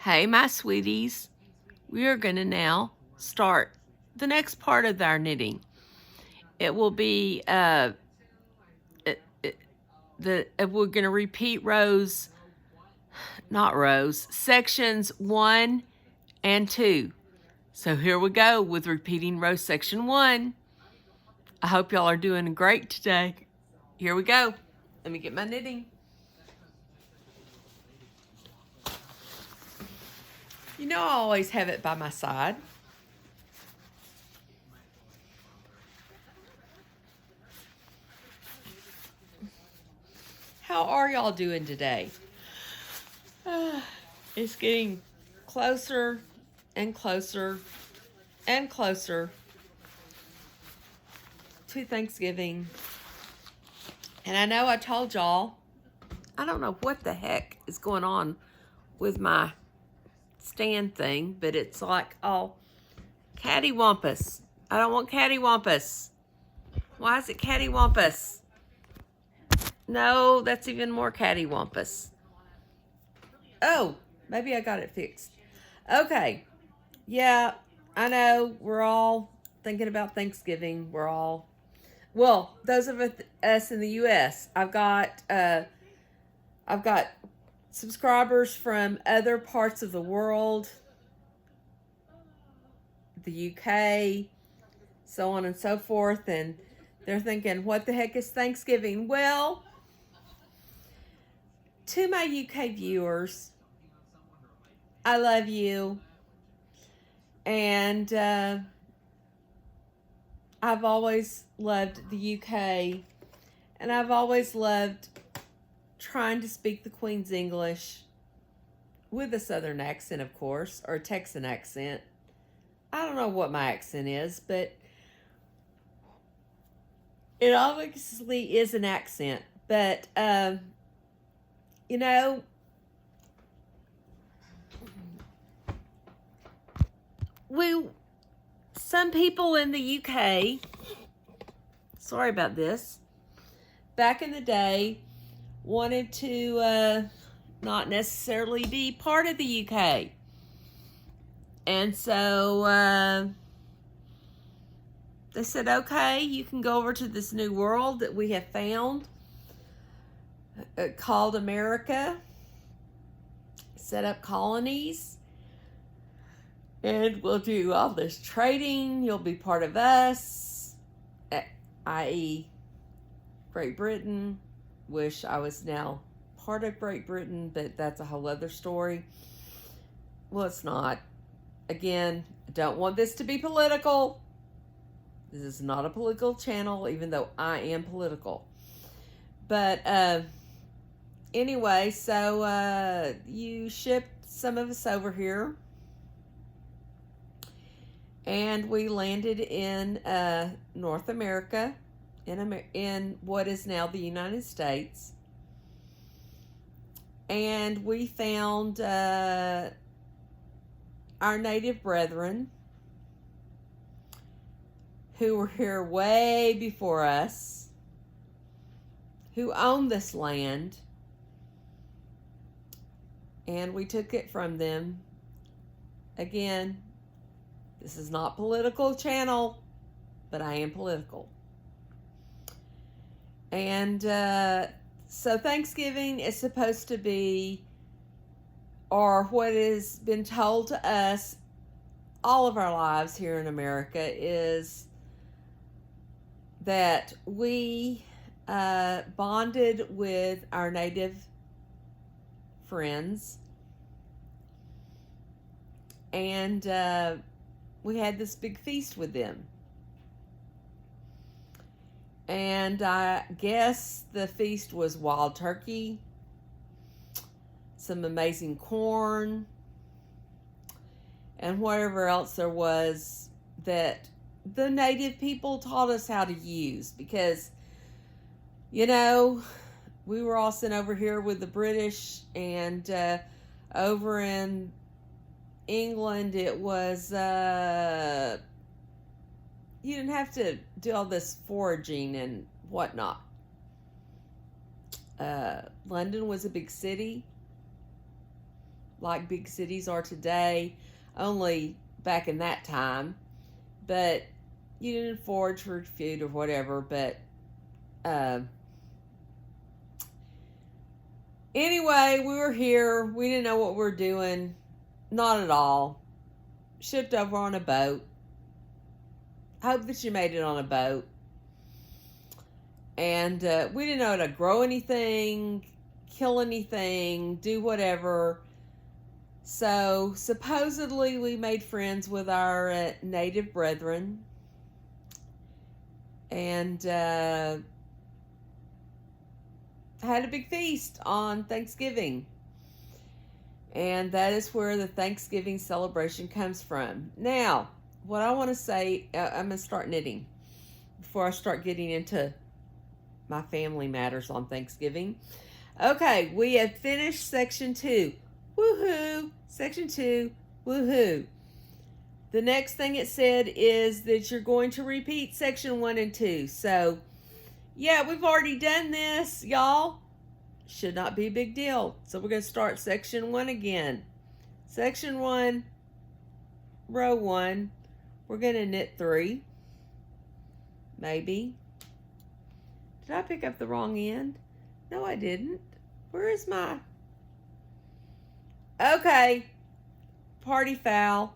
Hey, my sweeties. We are going to now start the next part of our knitting. It will be we're going to repeat sections 1 and 2. So here we go with repeating row section 1. I hope y'all are doing great today. Here we go. Let me get my knitting. You know I always have it by my side. How are y'all doing today? It's getting closer and closer and closer to Thanksgiving. And I know I told y'all, I don't know what the heck is going on with my stand thing, but it's like, oh, cattywampus. I don't want cattywampus. Why is it cattywampus? No, that's even more cattywampus. Oh, maybe I got it fixed. Okay. Yeah, I know we're all thinking about Thanksgiving. Well, those of us in the U.S. I've got subscribers from other parts of the world, the UK, so on and so forth, and they're thinking, what the heck is Thanksgiving? Well, to my UK viewers, I love you, and I've always loved the UK, and I've always loved trying to speak the Queen's English with a Southern accent, of course, or a Texan accent. I don't know what my accent is, but it obviously is an accent. But, you know, some people in the UK, sorry about this, back in the day, wanted to not necessarily be part of the UK. And so they said, okay, you can go over to this new world that we have found called America, set up colonies, and we'll do all this trading. You'll be part of us, i.e. Great Britain. Wish I was now part of Great Britain, but that's a whole other story. Well, it's not. Again, I don't want this to be political. This is not a political channel, even though I am political. But anyway, so you shipped some of us over here, and we landed in North America, in what is now the United States, and we found our native brethren who were here way before us, who owned this land, and we took it from them. Again, this is not political channel, but I am political. And so Thanksgiving is supposed to be, or what has been told to us all of our lives here in America, is that we bonded with our native friends, and we had this big feast with them. And I guess the feast was wild turkey, some amazing corn, and whatever else there was that the native people taught us how to use, because, you know, we were all sent over here with the British, and over in England it was you didn't have to do all this foraging and whatnot. London was a big city. like big cities are today, only back in that time. But you didn't forage for food or whatever. But uh, anyway, we were here. We didn't know what we were doing. Not at all. Shipped over on a boat. Hope that you made it on a boat. And we didn't know how to grow anything, kill anything, do whatever. So supposedly we made friends with our native brethren. And had a big feast on Thanksgiving. And that is where the Thanksgiving celebration comes from. Now, what I want to say, I'm going to start knitting before I start getting into my family matters on Thanksgiving. Okay, we have finished section 2. Woohoo! Section 2, woohoo. The next thing it said is that you're going to repeat section 1 and 2. So, yeah, we've already done this, y'all. Should not be a big deal. So we're going to start section 1 again. Section 1, row 1. We're going to knit 3. Maybe. Did I pick up the wrong end? No, I didn't. Where is my... Okay. Party foul.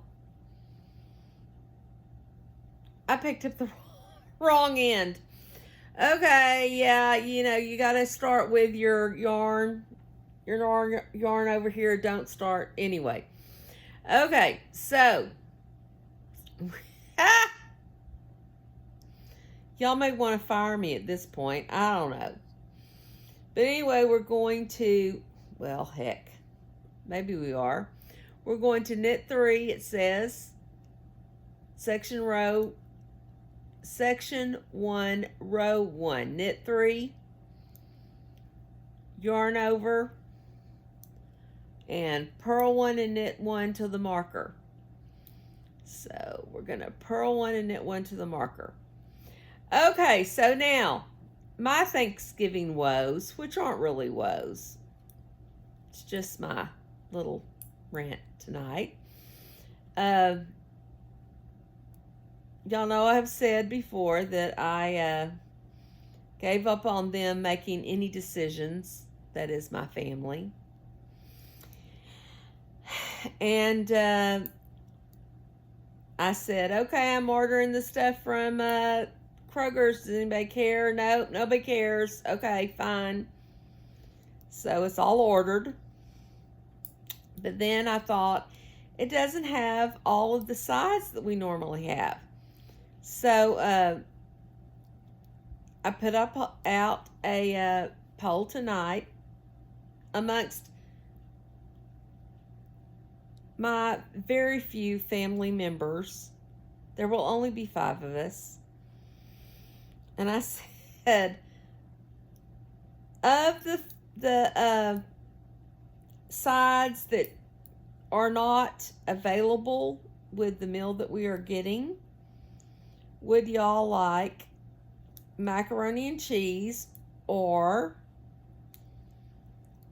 I picked up the wrong end. Okay, yeah, you know, you got to start with your yarn. Your yarn over here. Don't start. Anyway. Okay, so... Y'all may want to fire me at this point. I don't know. But anyway, we're going to, well, heck, maybe we are. We're going to knit 3, it says. Section 1, row 1. Knit 3. Yarn over. And purl 1 and knit 1 to the marker. So we're going to purl 1 and knit 1 to the marker. Okay, so now, my Thanksgiving woes, which aren't really woes. It's just my little rant tonight. Y'all know I have said before that I gave up on them making any decisions. That is my family. And I said, okay, I'm ordering the stuff from Kroger's. Does anybody care? No, nobody cares. Okay, fine. So it's all ordered. But then I thought, it doesn't have all of the sides that we normally have. So I put out a poll tonight amongst my very few family members. There will only be 5 of us. And I said, of the sides that are not available with the meal that we are getting, would y'all like macaroni and cheese or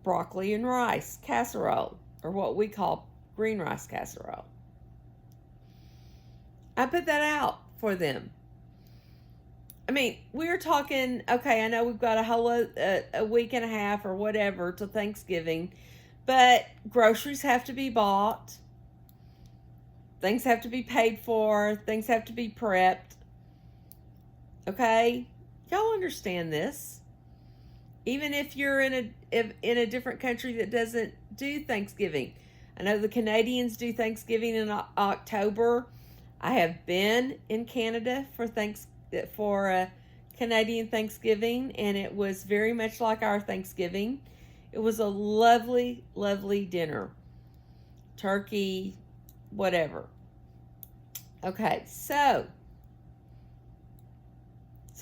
broccoli and rice casserole, or what we call green rice casserole? I put that out for them. I mean, we're talking, okay, I know we've got a week and a half or whatever till Thanksgiving, but groceries have to be bought. Things have to be paid for. Things have to be prepped. Okay? Y'all understand this. Even if you're in a different country that doesn't do Thanksgiving. I know the Canadians do Thanksgiving in October. I have been in Canada for Canadian Thanksgiving, and it was very much like our Thanksgiving. It was a lovely, lovely dinner. Turkey, whatever. Okay, so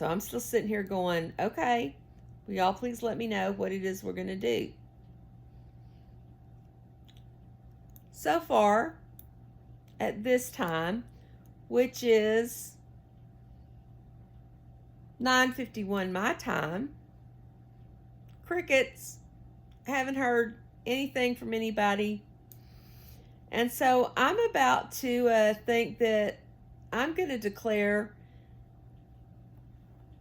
I'm still sitting here going, okay, will y'all please let me know what it is we're going to do? So far, at this time, which is 9:51 my time, crickets. Haven't heard anything from anybody. And so I'm about to think that I'm going to declare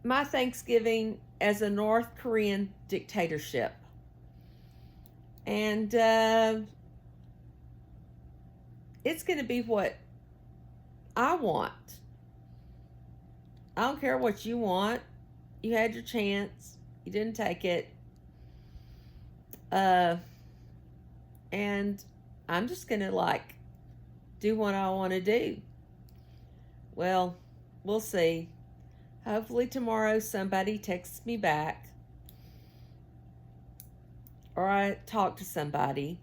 my Thanksgiving as a North Korean dictatorship. And it's going to be what I want. I don't care what you want. You had your chance. You didn't take it. And I'm just going to do what I want to do. Well, we'll see. Hopefully tomorrow somebody texts me back or I talk to somebody.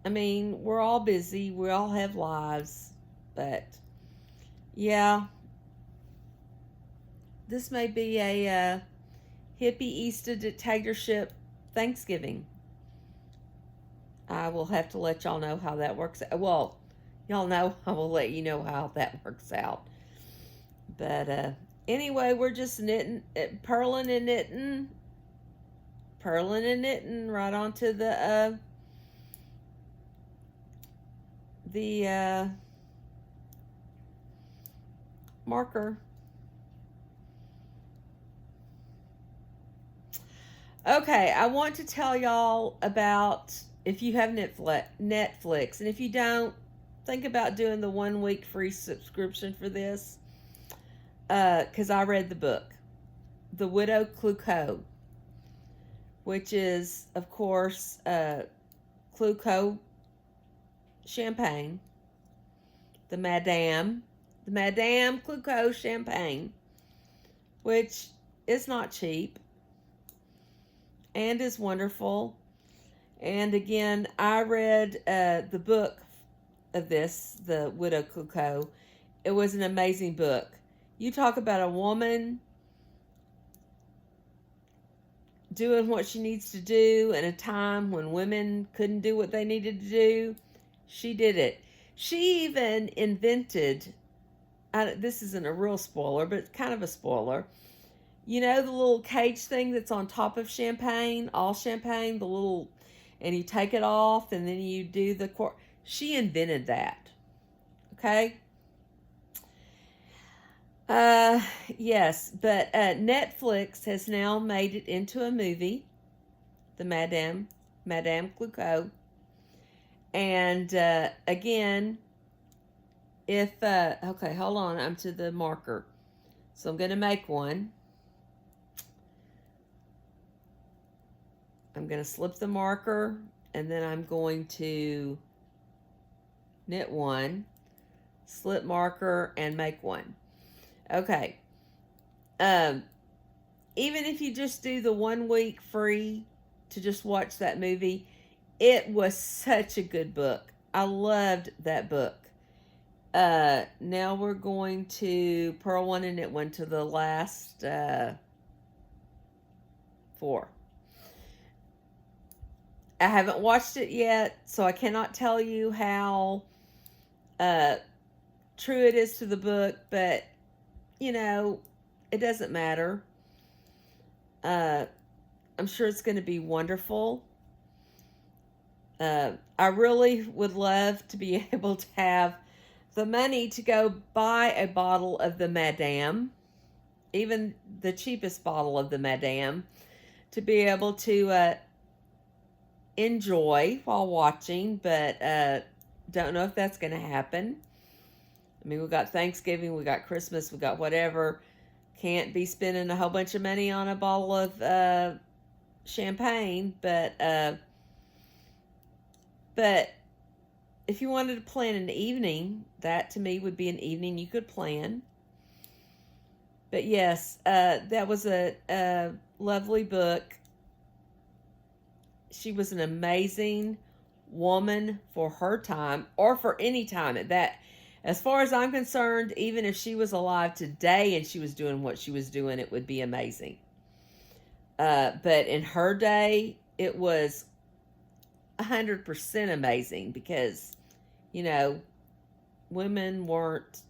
I mean, we're all busy. We all have lives. But yeah, this may be a hippie Easter dictatorship Thanksgiving. I will have to let y'all know how that works out. Well, y'all know I will let you know how that works out. But anyway, we're just knitting, purling and knitting right onto the marker. Okay, I want to tell y'all about, if you have Netflix, and if you don't, think about doing the 1 week free subscription for this, because I read the book, The Widow Clicquot, which is, of course, Clicquot champagne, the Madame Clicquot champagne, which is not cheap and is wonderful. And again, I read the book of this, The Widow Clicquot. It was an amazing book. You talk about a woman doing what she needs to do in a time when women couldn't do what they needed to do. She did it. She even invented, this isn't a real spoiler, but it's kind of a spoiler. You know the little cage thing that's on top of champagne, all champagne, the little, and you take it off and then you do the cork. She invented that. Okay? Yes, but Netflix has now made it into a movie, the Madame Clicquot. And again, if, okay, hold on, I'm to the marker. So I'm going to make one. I'm going to slip the marker, and then I'm going to knit one, slip marker, and make one. Okay. Even if you just do the 1 week free to just watch that movie, it was such a good book. I loved that book. Now we're going to purl one and knit one to the last 4. I haven't watched it yet, so I cannot tell you how true it is to the book, but you know, it doesn't matter. I'm sure it's going to be wonderful. I really would love to be able to have the money to go buy a bottle of the Madame, even the cheapest bottle of the Madame, to be able to enjoy while watching, but don't know if that's going to happen. I mean, we got Thanksgiving, we got Christmas, we got whatever. Can't be spending a whole bunch of money on a bottle of champagne, but if you wanted to plan an evening, that to me would be an evening you could plan. But yes, that was a lovely book. She was an amazing woman for her time, or for any time at that. As far as I'm concerned, even if she was alive today and she was doing what she was doing, it would be amazing. But in her day, it was 100% amazing because, you know, women weren't.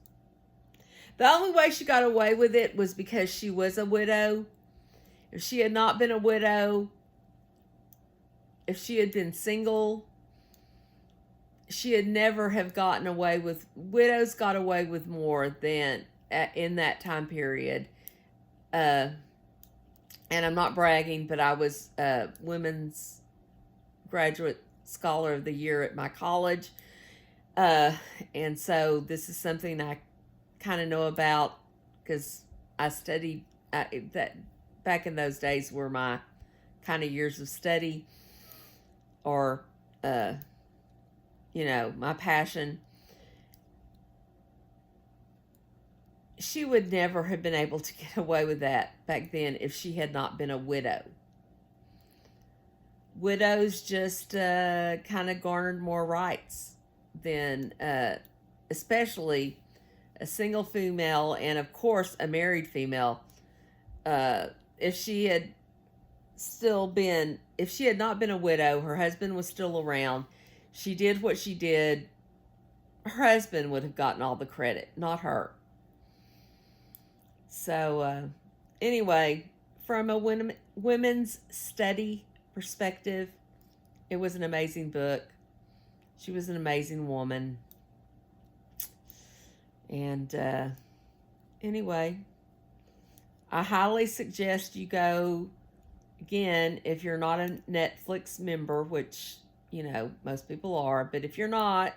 The only way she got away with it was because she was a widow. If she had not been a widow, if she had been single, she had never have gotten away with, widows got away with more than in that time period. And I'm not bragging, but I was women's graduate scholar of the year at my college. And so this is something I kind of know about because I studied that back in those days were my kind of years of study, or my passion. She would never have been able to get away with that back then if she had not been a widow. Widows just kind of garnered more rights than especially a single female, and of course a married female. If she had not been a widow, her husband was still around, she did what she did, her husband would have gotten all the credit, not her. So anyway, from a women's study perspective, it was an amazing book. She was an amazing woman. And anyway, I highly suggest you go, again, if you're not a Netflix member, which, most people are, but if you're not,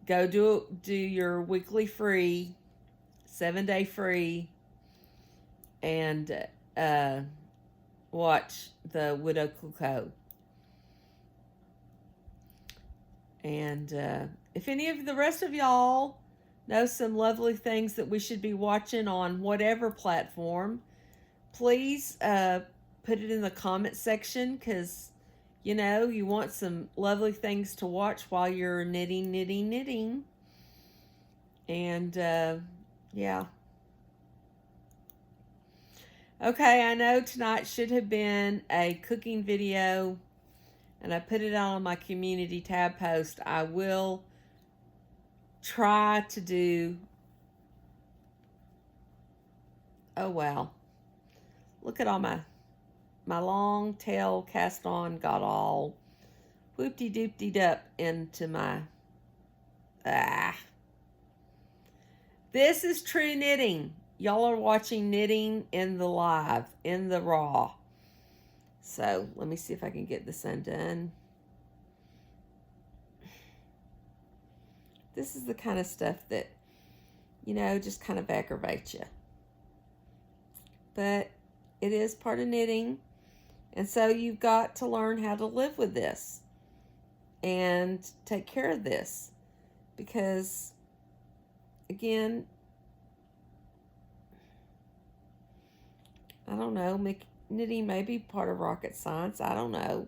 go do your weekly free, 7-day free, and watch The Widow Clicquot. And if any of the rest of y'all know some lovely things that we should be watching on whatever platform, please put it in the comment section, because you want some lovely things to watch while you're knitting. And yeah. Okay, I know tonight should have been a cooking video, and I put it on my community tab post. I will try to do... Oh, wow. Look at all my long tail cast on got all whoopty-dooptied up into my... This is true knitting. Y'all are watching knitting in the live, in the raw. So let me see if I can get this undone. This is the kind of stuff that, just kind of aggravates you. But it is part of knitting. And so you've got to learn how to live with this and take care of this. Because, again, I don't know, knitting may be part of rocket science. I don't know.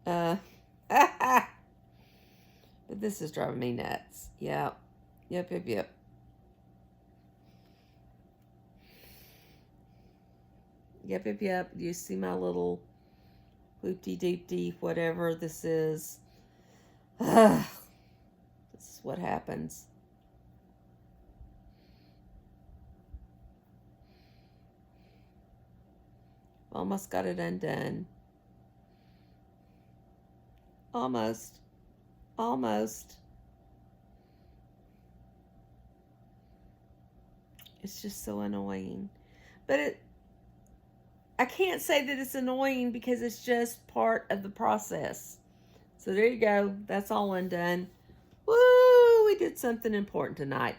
But this is driving me nuts. Yeah. Yep. Yep. You see my little whoopty-doopty, whatever this is. This is what happens. Almost got it undone. Almost. It's just so annoying. But I can't say that it's annoying because it's just part of the process. So there you go. That's all undone. Woo! We did something important tonight.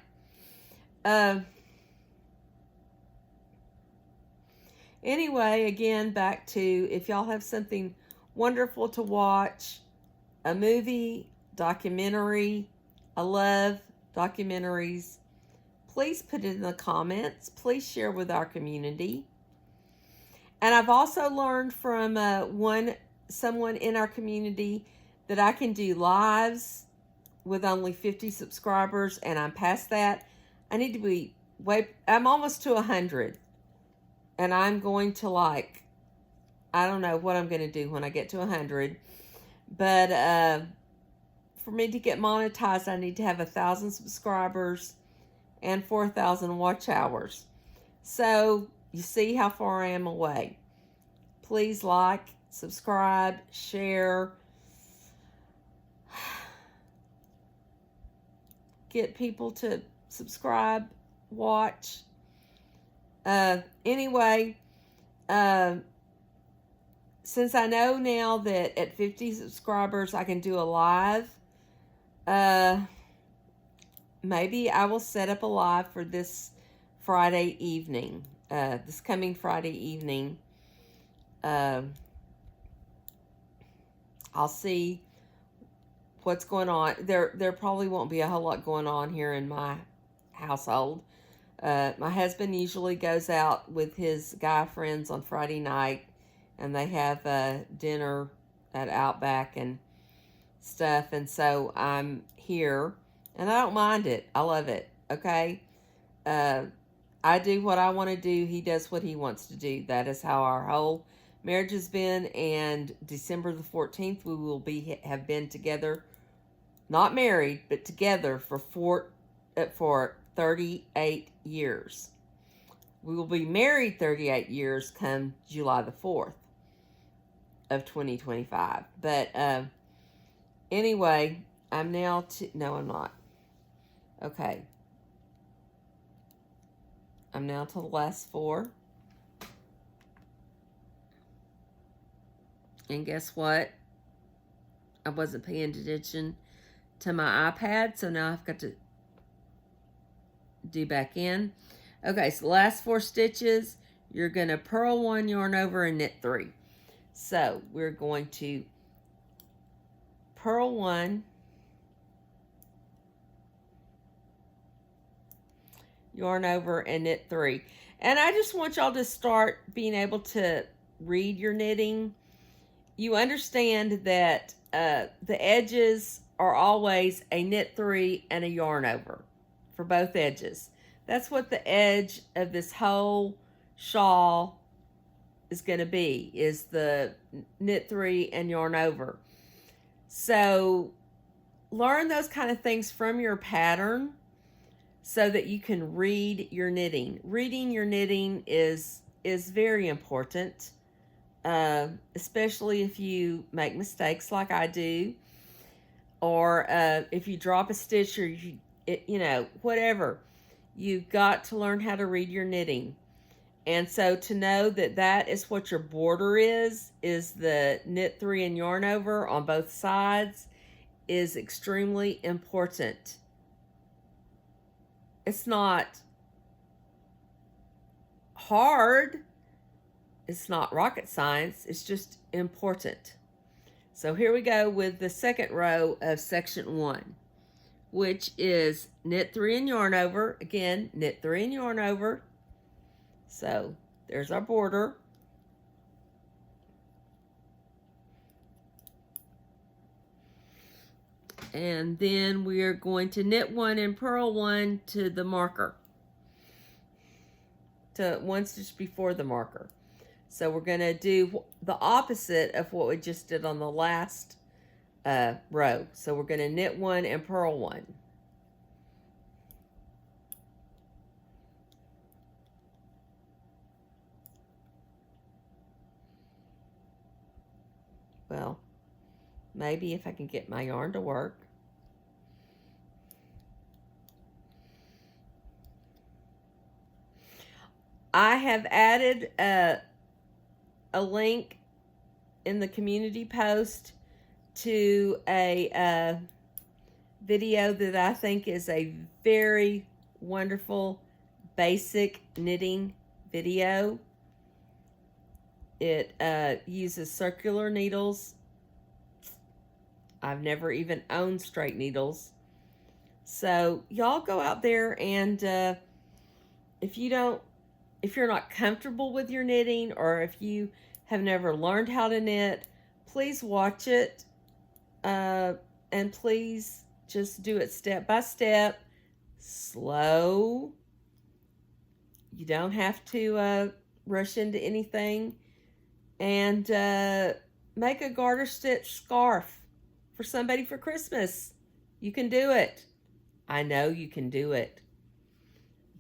Anyway, again, back to, if y'all have something wonderful to watch, a movie, documentary, I love documentaries, please put it in the comments. Please share with our community. And I've also learned from someone in our community that I can do lives with only 50 subscribers, and I'm past that. I need to be I'm almost to 100. And I'm going to I don't know what I'm going to do when I get to 100. But for me to get monetized, I need to have 1,000 subscribers and 4,000 watch hours. So you see how far I am away. Please like, subscribe, share. get people to subscribe, watch. Anyway, since I know now that at 50 subscribers I can do a live, maybe I will set up a live for this Friday evening, this coming Friday evening. I'll see what's going on. There probably won't be a whole lot going on here in my household. My husband usually goes out with his guy friends on Friday night, and they have dinner at Outback and stuff, and so I'm here, and I don't mind it. I love it, okay? I do what I want to do. He does what he wants to do. That is how our whole marriage has been, and December the 14th, we will have been together, not married, but together for 38 years. We will be married 38 years come July the 4th of 2025. But anyway, I'm now no, I'm not. Okay. I'm now to the last 4. And guess what? I wasn't paying attention to my iPad, so now I've got to do back in. Okay, so the last 4 stitches, you're going to purl 1, yarn over, and knit 3. So we're going to purl 1, yarn over, and knit 3. And I just want y'all to start being able to read your knitting. You understand that the edges are always a knit 3 and a yarn over for both edges. That's what the edge of this whole shawl is going to be, is the knit 3 and yarn over. So learn those kind of things from your pattern so that you can read your knitting. Reading your knitting is very important, especially if you make mistakes like I do, or if you drop a stitch, or you know, whatever. You've got to learn how to read your knitting. And so to know that that is what your border is the knit 3 and yarn over on both sides, is extremely important. It's not hard. It's not rocket science. It's just important. So here we go with the second row of section 1, which is knit 3 and yarn over. Again, knit 3 and yarn over. So there's our border. And then we are going to knit 1 and purl 1 to the marker, to 1 stitch before the marker. So we're going to do the opposite of what we just did on the last row. So we're going to knit 1 and purl 1. Well, maybe if I can get my yarn to work. I have added a link in the community post to a video that I think is a very wonderful basic knitting video. It uses circular needles. I've never even owned straight needles. So y'all go out there, and if you're not comfortable with your knitting, or if you have never learned how to knit, please watch it, and please just do it step by step, slow. You don't have to rush into anything. And make a garter stitch scarf for somebody for Christmas. You can do it. I know you can do it.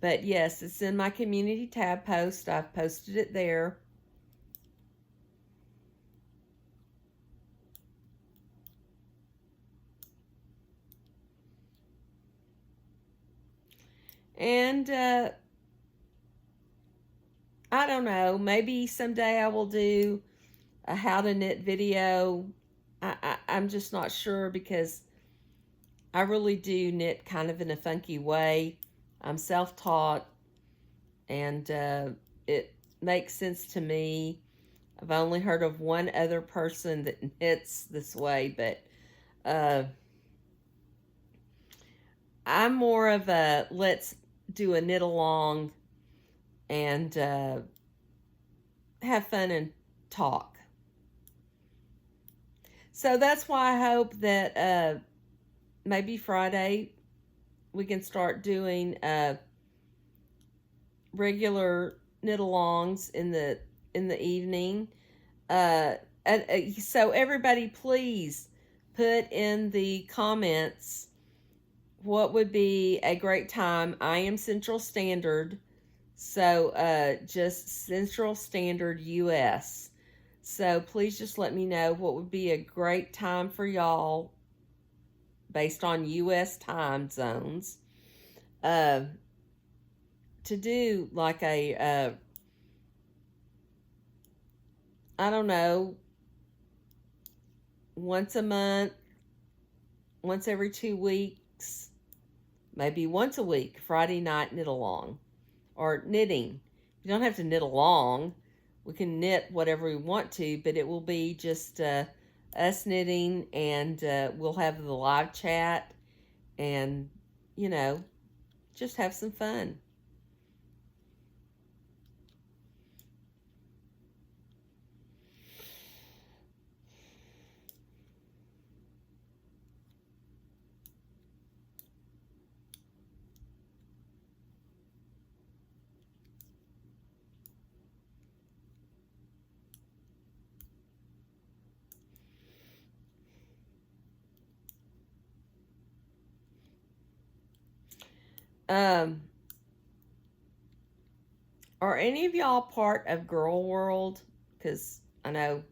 But yes, it's in my community tab post. I've posted it there. And I don't know, maybe someday I will do a how to knit video. I'm just not sure because I really do knit kind of in a funky way. I'm self-taught, and it makes sense to me. I've only heard of one other person that knits this way, but I'm more of a let's do a knit along and have fun and talk. So that's why I hope that maybe Friday we can start doing regular knit-alongs in the evening. So everybody, please put in the comments what would be a great time. I am Central Standard, so just Central Standard US. So please just let me know what would be a great time for y'all based on US time zones to do like a I don't know, once a month, once every 2 weeks, maybe once a week, Friday night knit along or knitting. You don't have to knit along. We can knit whatever we want to, but it will be just us knitting, and we'll have the live chat and, you know, just have some fun. Are any of y'all part of Girl World? Because I know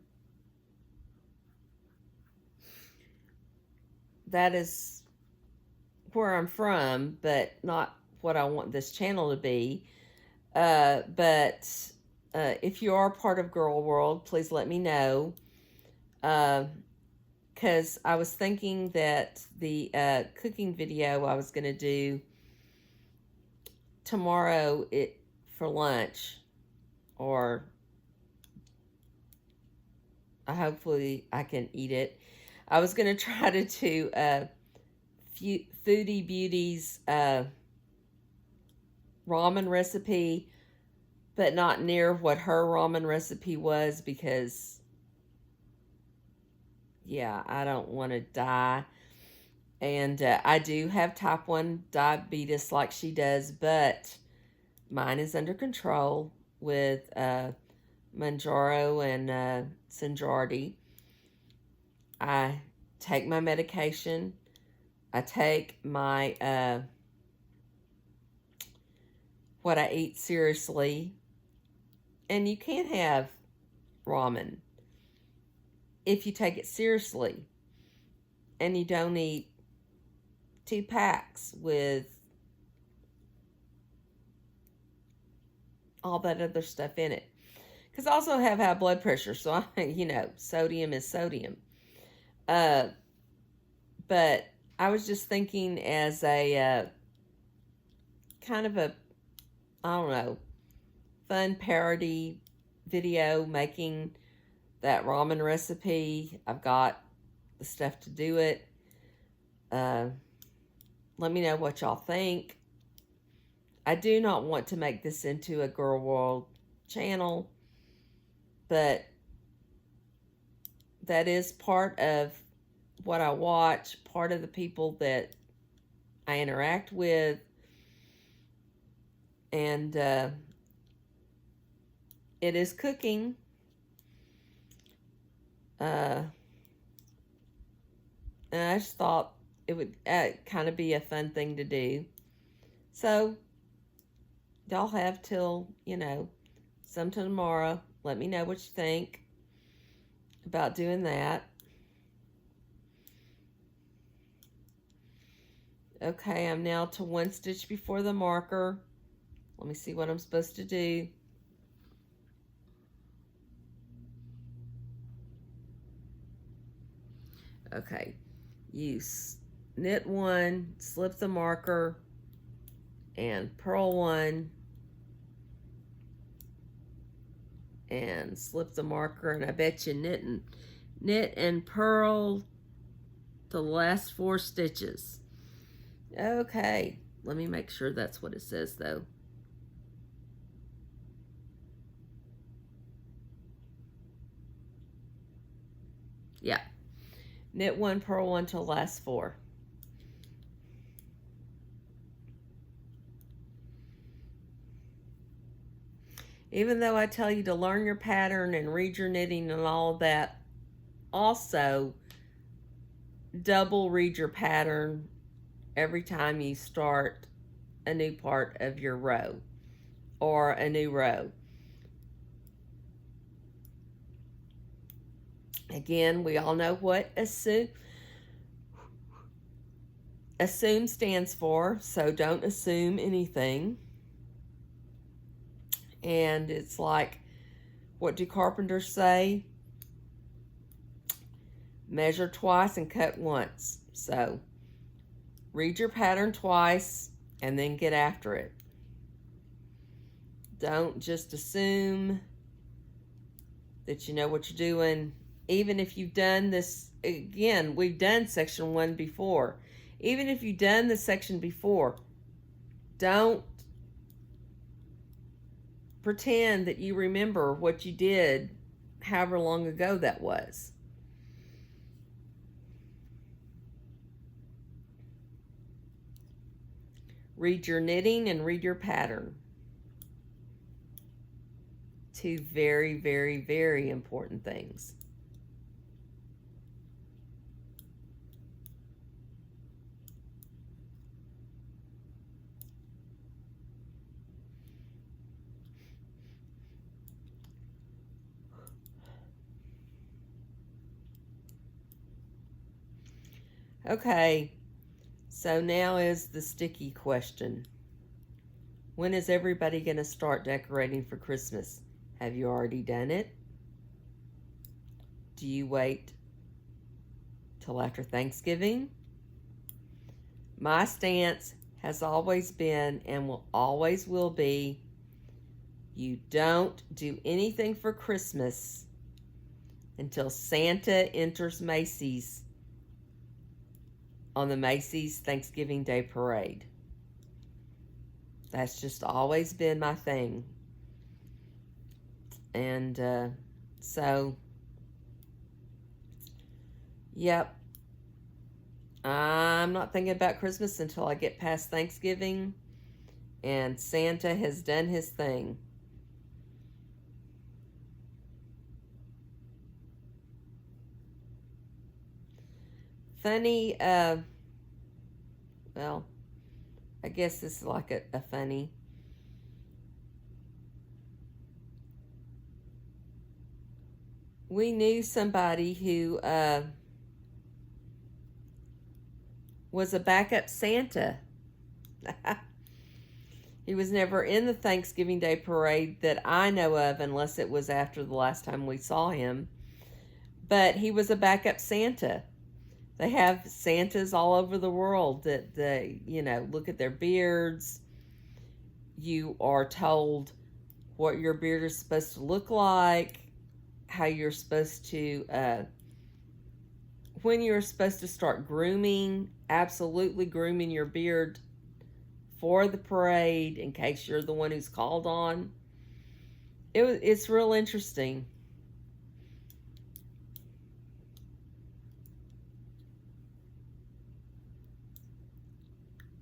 that is where I'm from, but not what I want this channel to be. But if you are part of Girl World, please let me know. Because I was thinking that the cooking video I was going to do tomorrow for lunch, or hopefully I can eat it. I was going to try to do Foodie Beauty's ramen recipe, but not near what her ramen recipe was, because yeah, I don't want to die. And I do have type 1 diabetes like she does, but mine is under control with Mounjaro and Synjardy. I take my medication. I take my what I eat seriously. And you can't have ramen if you take it seriously and you don't eat 2 packs with all that other stuff in it. Because I also have high blood pressure, so you know, sodium is sodium. But I was just thinking as a kind of a, I don't know, fun parody video, making that ramen recipe. I've got the stuff to do it. Let me know what y'all think. I do not want to make this into a Girl World channel, but that is part of what I watch, part of the people that I interact with, and it is cooking. And I just thought it would kind of be a fun thing to do. So y'all have till, you know, sometime tomorrow. Let me know what you think about doing that. Okay, I'm now to 1 stitch before the marker. Let me see what I'm supposed to do. Okay, you knit 1, slip the marker, and purl 1, and slip the marker, and I bet you knit and purl the last 4 stitches. Okay, let me make sure that's what it says though. Yeah, knit 1, purl 1 till last 4. Even though I tell you to learn your pattern and read your knitting and all of that, also double read your pattern every time you start a new part of your row or a new row. Again, we all know what assume stands for, so don't assume anything. And it's like, what do carpenters say? Measure twice and cut once. So read your pattern twice and then get after it. Don't just assume that you know what you're doing. Even if you've done this, again, we've done section 1 before. Even if you've done this section before, don't pretend that you remember what you did however long ago that was. Read your knitting and read your pattern. 2 very, very, very important things. Okay, so now is the sticky question. When is everybody going to start decorating for Christmas? Have you already done it? Do you wait till after Thanksgiving? My stance has always been and will always will be, you don't do anything for Christmas until Santa enters Macy's on the Macy's Thanksgiving Day Parade. That's just always been my thing. And so, yep, I'm not thinking about Christmas until I get past Thanksgiving and Santa has done his thing. Funny, well, I guess this is like a funny. We knew somebody who was a backup Santa. He was never in the Thanksgiving Day Parade that I know of, unless it was after the last time we saw him. But he was a backup Santa. They have Santas all over the world that they, look at their beards. You are told what your beard is supposed to look like, how you're supposed to, when you're supposed to start grooming, absolutely grooming your beard for the parade in case you're the one who's called on. It's real interesting.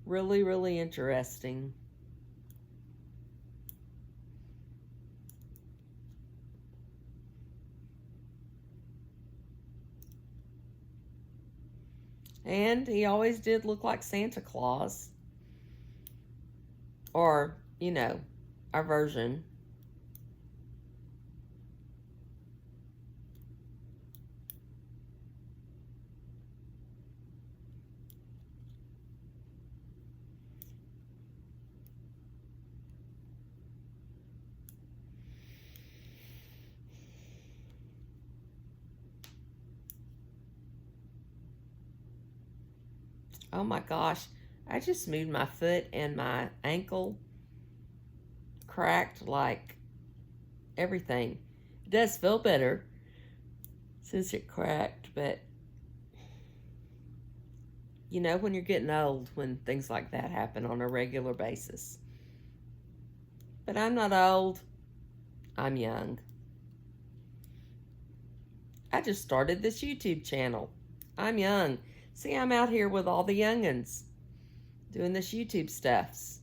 Really, really interesting. And he always did look like Santa Claus. Or, our version. Oh my gosh. I just moved my foot and my ankle cracked like everything. It does feel better since it cracked, but you know when you're getting old when things like that happen on a regular basis. But I'm not old. I'm young. I just started this YouTube channel. I'm young. See, I'm out here with all the youngins doing this YouTube stuffs.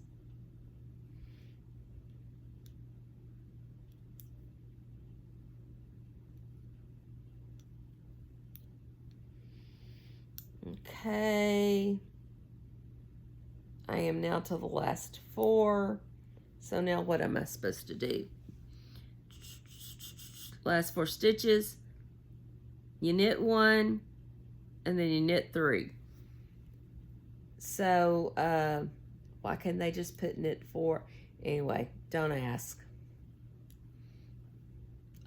Okay. I am now to the last 4. So now what am I supposed to do? Last 4 stitches. You knit 1 and then you knit 3. So why can't they just put knit 4? Anyway, don't ask.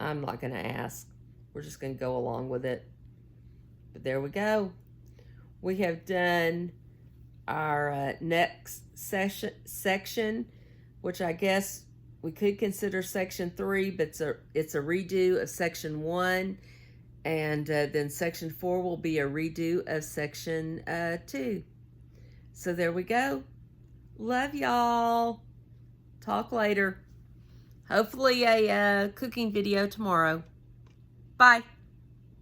I'm not going to ask. We're just going to go along with it. But there we go. We have done our next section, which I guess we could consider section 3, but it's a redo of section 1. And then section 4 will be a redo of section 2. So there we go. Love y'all. Talk later. Hopefully a cooking video tomorrow. Bye.